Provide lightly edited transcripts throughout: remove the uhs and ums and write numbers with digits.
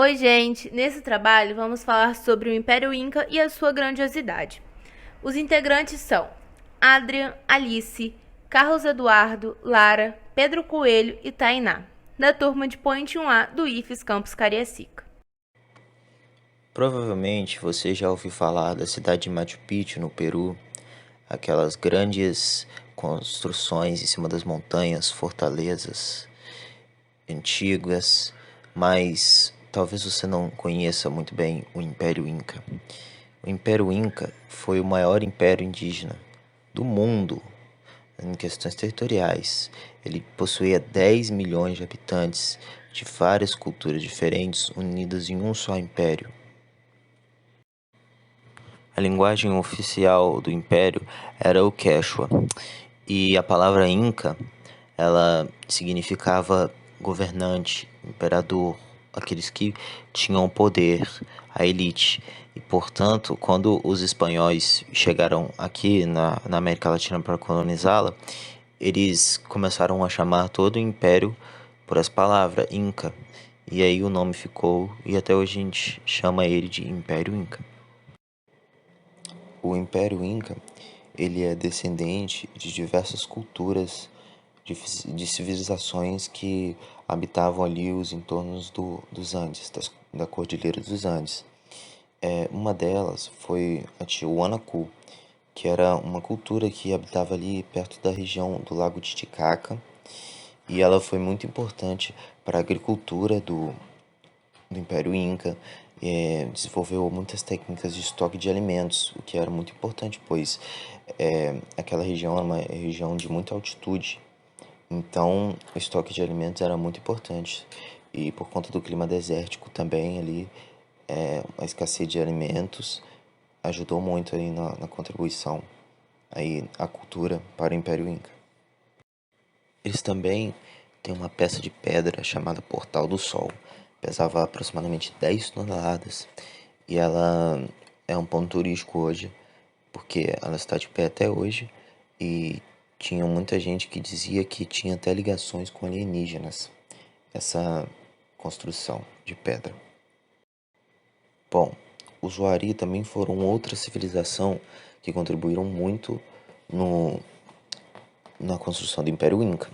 Oi, gente! Nesse trabalho vamos falar sobre o Império Inca e a sua grandiosidade. Os integrantes são Adrian, Alice, Carlos Eduardo, Lara, Pedro Coelho e Tainá, da turma de Point 1A do IFES Campus Cariacica. Provavelmente você já ouviu falar da cidade de Machu Picchu, no Peru, aquelas grandes construções em cima das montanhas, fortalezas antigas, mas talvez você não conheça muito bem o Império Inca. O Império Inca foi o maior império indígena do mundo em questões territoriais. Ele possuía 10 milhões de habitantes de várias culturas diferentes unidas em um só império. A linguagem oficial do império era o Quechua, e a palavra Inca, ela significava governante, imperador, aqueles que tinham poder, a elite. E, portanto, quando os espanhóis chegaram aqui na América Latina para colonizá-la, eles começaram a chamar todo o império por essa palavra, Inca. E aí o nome ficou, e até hoje a gente chama ele de Império Inca. O Império Inca, ele é descendente de diversas culturas, de civilizações que habitavam ali os entornos dos Andes, da Cordilheira dos Andes. Uma delas foi a Tiwanaku, que era uma cultura que habitava ali perto da região do Lago Titicaca, e ela foi muito importante para a agricultura do Império Inca, desenvolveu muitas técnicas de estoque de alimentos, o que era muito importante, pois aquela região era uma região de muita altitude, então o estoque de alimentos era muito importante. E por conta do clima desértico também ali, a escassez de alimentos ajudou muito aí na contribuição aí à cultura para o Império Inca. Eles também têm uma peça de pedra chamada Portal do Sol. Pesava aproximadamente 10 toneladas e ela é um ponto turístico hoje, porque ela está de pé até hoje e tinha muita gente que dizia que tinha até ligações com alienígenas, essa construção de pedra. Bom, os Wari também foram outra civilização que contribuíram muito no, na construção do Império Inca.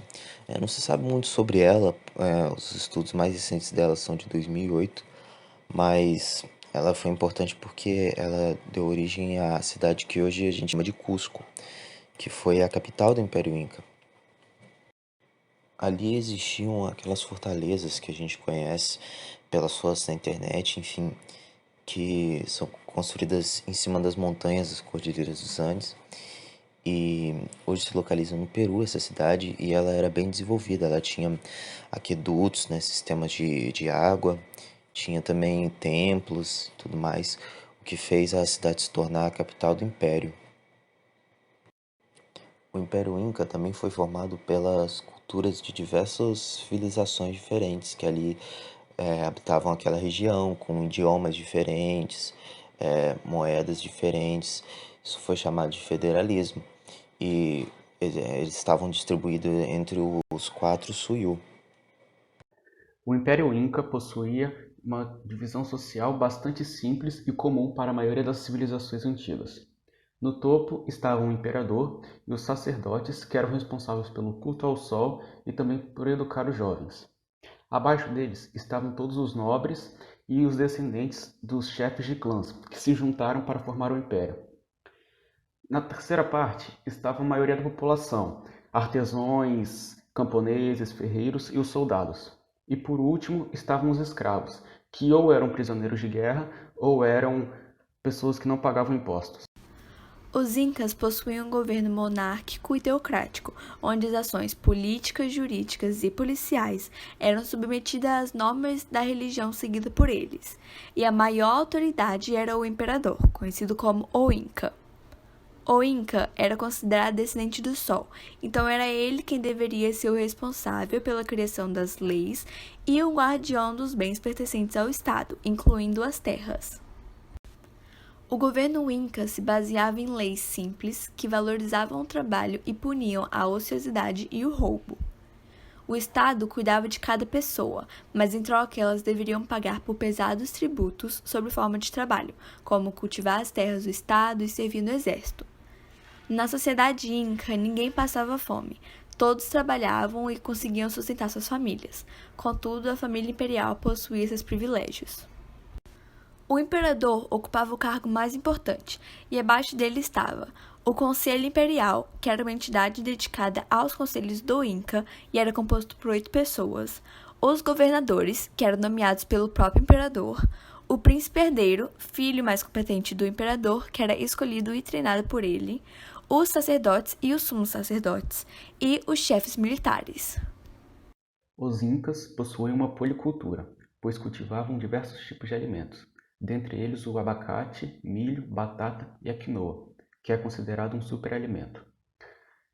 Não se sabe muito sobre ela, os estudos mais recentes dela são de 2008, mas ela foi importante porque ela deu origem à cidade que hoje a gente chama de Cusco, que foi a capital do Império Inca. Ali existiam aquelas fortalezas que a gente conhece pelas fotos na internet, enfim, que são construídas em cima das montanhas das Cordilheiras dos Andes. E hoje se localiza no Peru essa cidade e ela era bem desenvolvida. Ela tinha aquedutos, né, sistemas de água, tinha também templos, tudo mais, o que fez a cidade se tornar a capital do Império. O Império Inca também foi formado pelas culturas de diversas civilizações diferentes que ali habitavam aquela região, com idiomas diferentes, moedas diferentes. Isso foi chamado de federalismo. E eles estavam distribuídos entre os quatro Suyu. O Império Inca possuía uma divisão social bastante simples e comum para a maioria das civilizações antigas. No topo estavam o imperador e os sacerdotes, que eram responsáveis pelo culto ao sol e também por educar os jovens. Abaixo deles estavam todos os nobres e os descendentes dos chefes de clãs, que se juntaram para formar o império. Na terceira parte estava a maioria da população, artesãos, camponeses, ferreiros e os soldados. E por último estavam os escravos, que ou eram prisioneiros de guerra ou eram pessoas que não pagavam impostos. Os Incas possuíam um governo monárquico e teocrático, onde as ações políticas, jurídicas e policiais eram submetidas às normas da religião seguida por eles, e a maior autoridade era o imperador, conhecido como o Inca. O Inca era considerado descendente do Sol, então era ele quem deveria ser o responsável pela criação das leis e o guardião dos bens pertencentes ao Estado, incluindo as terras. O governo Inca se baseava em leis simples que valorizavam o trabalho e puniam a ociosidade e o roubo. O Estado cuidava de cada pessoa, mas em troca elas deveriam pagar por pesados tributos sob forma de trabalho, como cultivar as terras do Estado e servir no exército. Na sociedade inca, ninguém passava fome. Todos trabalhavam e conseguiam sustentar suas famílias. Contudo, a família imperial possuía esses privilégios. O imperador ocupava o cargo mais importante, e abaixo dele estava o Conselho Imperial, que era uma entidade dedicada aos conselhos do Inca e era composto por 8 pessoas, os governadores, que eram nomeados pelo próprio imperador, o príncipe herdeiro, filho mais competente do imperador, que era escolhido e treinado por ele, os sacerdotes e os sumos sacerdotes, e os chefes militares. Os incas possuíam uma policultura, pois cultivavam diversos tipos de alimentos, dentre eles o abacate, milho, batata e a quinoa, que é considerado um superalimento.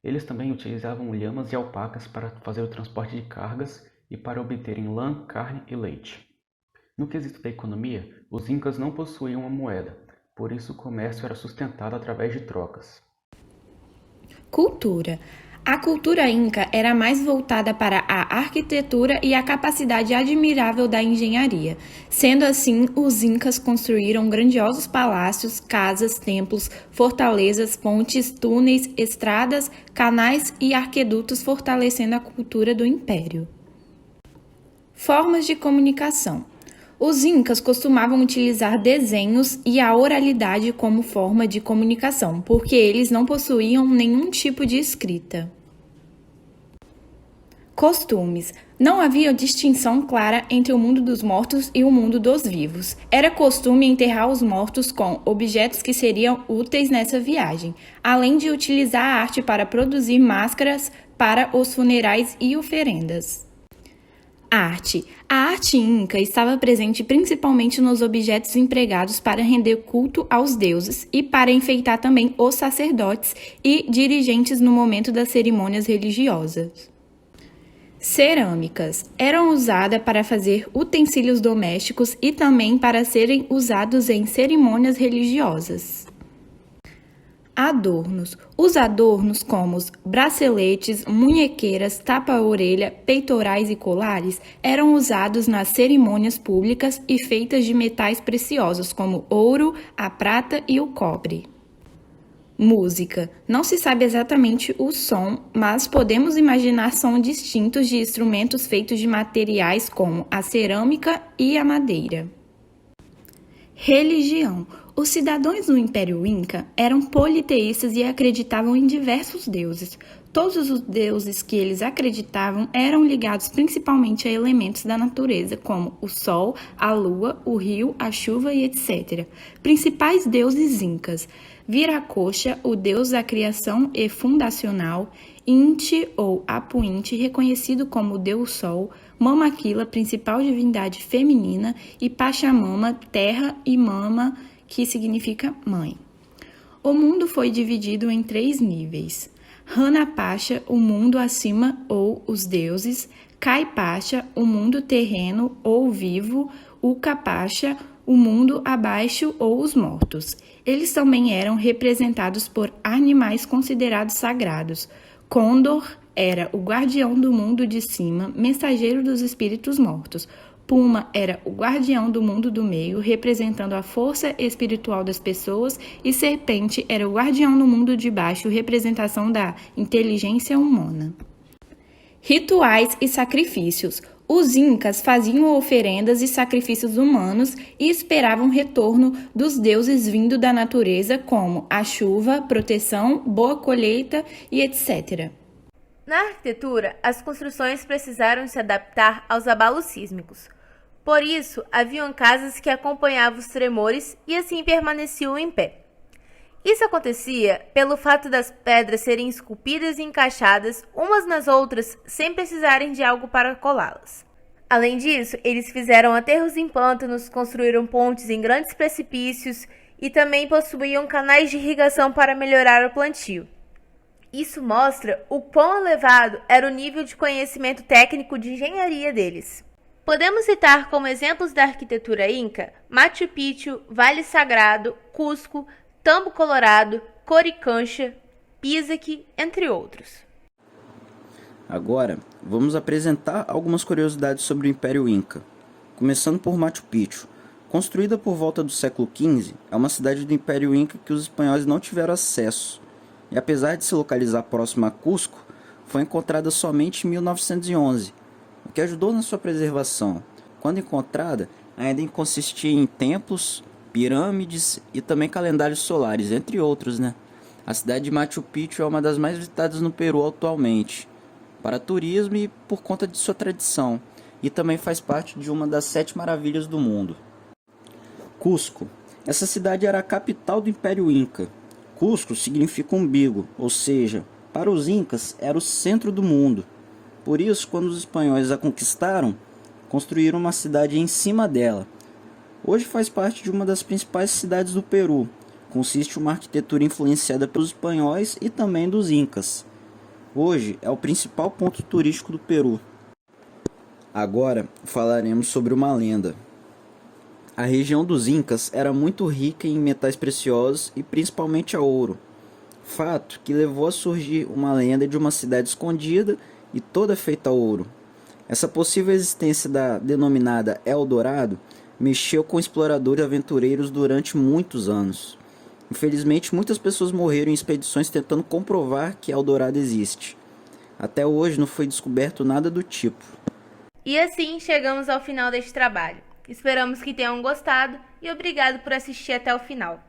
Eles também utilizavam lhamas e alpacas para fazer o transporte de cargas e para obterem lã, carne e leite. No quesito da economia, os incas não possuíam uma moeda, por isso o comércio era sustentado através de trocas. Cultura. A cultura inca era mais voltada para a arquitetura e a capacidade admirável da engenharia. Sendo assim, os incas construíram grandiosos palácios, casas, templos, fortalezas, pontes, túneis, estradas, canais e arquedutos, fortalecendo a cultura do império. Formas de comunicação. Os incas costumavam utilizar desenhos e a oralidade como forma de comunicação, porque eles não possuíam nenhum tipo de escrita. Costumes. Não havia distinção clara entre o mundo dos mortos e o mundo dos vivos. Era costume enterrar os mortos com objetos que seriam úteis nessa viagem, além de utilizar a arte para produzir máscaras para os funerais e oferendas. Arte. A arte inca estava presente principalmente nos objetos empregados para render culto aos deuses e para enfeitar também os sacerdotes e dirigentes no momento das cerimônias religiosas. Cerâmicas. Eram usadas para fazer utensílios domésticos e também para serem usados em cerimônias religiosas. Adornos. Os adornos como os braceletes, munhequeiras, tapa-orelha, peitorais e colares eram usados nas cerimônias públicas e feitas de metais preciosos como ouro, a prata e o cobre. Música. Não se sabe exatamente o som, mas podemos imaginar sons distintos de instrumentos feitos de materiais como a cerâmica e a madeira. Religião. Os cidadãos do Império Inca eram politeístas e acreditavam em diversos deuses. Todos os deuses que eles acreditavam eram ligados principalmente a elementos da natureza, como o sol, a lua, o rio, a chuva e etc. Principais deuses incas: Viracocha, o deus da criação e fundacional; Inti ou Apu Inti, reconhecido como o deus sol; Mamaquila, principal divindade feminina; e Pachamama, terra, e Mama, que significa mãe. O mundo foi dividido em 3 níveis: Hanapacha, o mundo acima ou os deuses; Kaipacha, o mundo terreno ou vivo; Ukapacha, o mundo abaixo ou os mortos. Eles também eram representados por animais considerados sagrados. Condor era o guardião do mundo de cima, mensageiro dos espíritos mortos. Puma era o guardião do mundo do meio, representando a força espiritual das pessoas, e Serpente era o guardião do mundo de baixo, representação da inteligência humana. Rituais e sacrifícios. Os incas faziam oferendas e sacrifícios humanos e esperavam o retorno dos deuses vindo da natureza, como a chuva, proteção, boa colheita e etc. Na arquitetura, as construções precisaram se adaptar aos abalos sísmicos. Por isso, haviam casas que acompanhavam os tremores e assim permaneciam em pé. Isso acontecia pelo fato das pedras serem esculpidas e encaixadas umas nas outras sem precisarem de algo para colá-las. Além disso, eles fizeram aterros em pântanos, construíram pontes em grandes precipícios e também possuíam canais de irrigação para melhorar o plantio. Isso mostra o quão elevado era o nível de conhecimento técnico de engenharia deles. Podemos citar como exemplos da arquitetura inca Machu Picchu, Vale Sagrado, Cusco, Tambo Colorado, Coricancha, Pisaque, entre outros. Agora, vamos apresentar algumas curiosidades sobre o Império Inca. Começando por Machu Picchu. Construída por volta do século XV, é uma cidade do Império Inca que os espanhóis não tiveram acesso. E apesar de se localizar próxima a Cusco, foi encontrada somente em 1911, o que ajudou na sua preservação. Quando encontrada, ainda consistia em templos, pirâmides e também calendários solares, entre outros, né? A cidade de Machu Picchu é uma das mais visitadas no Peru atualmente, para turismo e por conta de sua tradição, e também faz parte de uma das 7 maravilhas do mundo. Cusco. Essa cidade era a capital do Império Inca. Cusco significa umbigo, ou seja, para os Incas era o centro do mundo. Por isso, quando os espanhóis a conquistaram, construíram uma cidade em cima dela. Hoje faz parte de uma das principais cidades do Peru. Consiste em uma arquitetura influenciada pelos espanhóis e também dos Incas. Hoje é o principal ponto turístico do Peru. Agora falaremos sobre uma lenda. A região dos Incas era muito rica em metais preciosos e principalmente a ouro. Fato que levou a surgir uma lenda de uma cidade escondida e toda feita a ouro. Essa possível existência da denominada Eldorado mexeu com exploradores e aventureiros durante muitos anos. Infelizmente, muitas pessoas morreram em expedições tentando comprovar que Eldorado existe. Até hoje não foi descoberto nada do tipo. E assim chegamos ao final deste trabalho. Esperamos que tenham gostado e obrigado por assistir até o final.